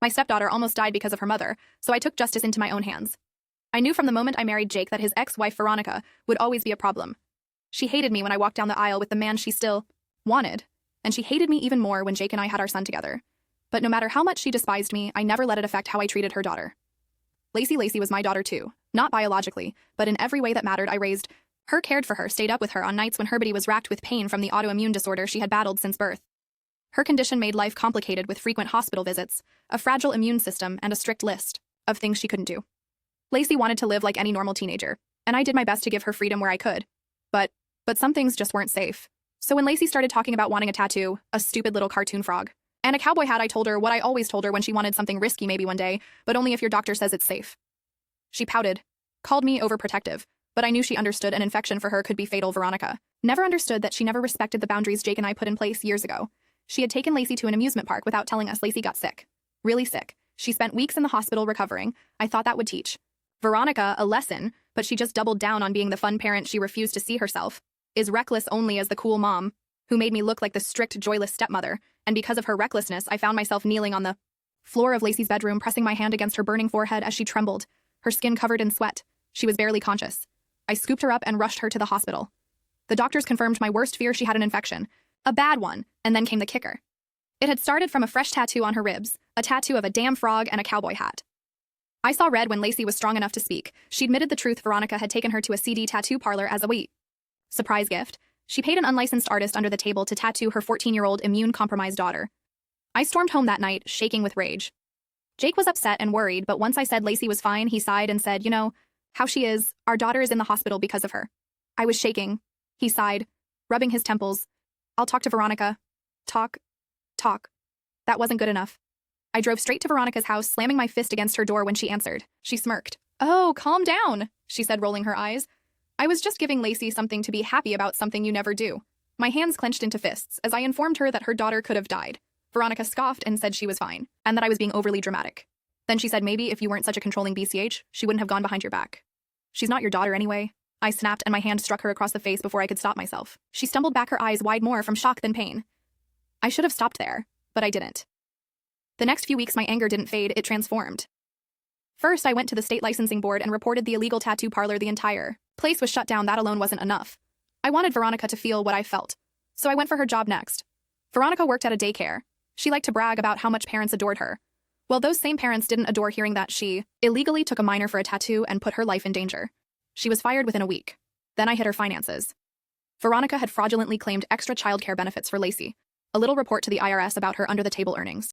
My stepdaughter almost died because of her mother, so I took justice into my own hands. I knew from the moment I married Jake that his ex-wife Veronica would always be a problem. She hated me when I walked down the aisle with the man she still wanted, and she hated me even more when Jake and I had our son together. But no matter how much she despised me, I never let it affect how I treated her daughter. Lacey was my daughter too, not biologically, but in every way that mattered. I raised her, cared for her, stayed up with her on nights when her body was racked with pain from the autoimmune disorder she had battled since birth. Her condition made life complicated with frequent hospital visits, a fragile immune system, and a strict list of things she couldn't do. Lacey wanted to live like any normal teenager, and I did my best to give her freedom where I could. But some things just weren't safe. So when Lacey started talking about wanting a tattoo, a stupid little cartoon frog, and a cowboy hat, I told her what I always told her when she wanted something risky maybe one day, but only if your doctor says it's safe. She pouted, called me overprotective, but I knew she understood an infection for her could be fatal. Veronica never understood that she never respected the boundaries Jake and I put in place years ago. She had taken Lacey to an amusement park without telling us. Lacey got sick. Really sick. She spent weeks in the hospital recovering. I thought that would teach Veronica a lesson, but she just doubled down on being the fun parent she refused to see herself. Is reckless only as the cool mom, who made me look like the strict, joyless stepmother, and because of her recklessness, I found myself kneeling on the floor of Lacey's bedroom, pressing my hand against her burning forehead as she trembled, her skin covered in sweat. She was barely conscious. I scooped her up and rushed her to the hospital. The doctors confirmed my worst fear: she had an infection. A bad one, and then came the kicker. It had started from a fresh tattoo on her ribs, a tattoo of a damn frog and a cowboy hat. I saw red when Lacey was strong enough to speak. She admitted the truth. Veronica had taken her to a CD tattoo parlor as a surprise gift. She paid an unlicensed artist under the table to tattoo her 14-year-old immune-compromised daughter. I stormed home that night, shaking with rage. Jake was upset and worried, but once I said Lacey was fine, he sighed and said, "You know how she is. Our daughter is in the hospital because of her." I was shaking. He sighed, rubbing his temples. "I'll talk to Veronica." Talk. That wasn't good enough. I drove straight to Veronica's house, slamming my fist against her door when she answered. She smirked. "Oh, calm down," she said, rolling her eyes. "I was just giving Lacey something to be happy about, something you never do." My hands clenched into fists as I informed her that her daughter could have died. Veronica scoffed and said she was fine, and that I was being overly dramatic. Then she said maybe if you weren't such a controlling BCH, she wouldn't have gone behind your back. "She's not your daughter anyway." I snapped, and my hand struck her across the face before I could stop myself. She stumbled back, her eyes wide more from shock than pain. I should have stopped there, but I didn't. The next few weeks my anger didn't fade, it transformed. First, I went to the state licensing board and reported the illegal tattoo parlor. The entire place was shut down. That alone wasn't enough. I wanted Veronica to feel what I felt, so I went for her job next. Veronica worked at a daycare. She liked to brag about how much parents adored her. Well, those same parents didn't adore hearing that she illegally took a minor for a tattoo and put her life in danger. She was fired within a week. Then I hit her finances. Veronica had fraudulently claimed extra childcare benefits for Lacey, a little report to the IRS about her under-the-table earnings.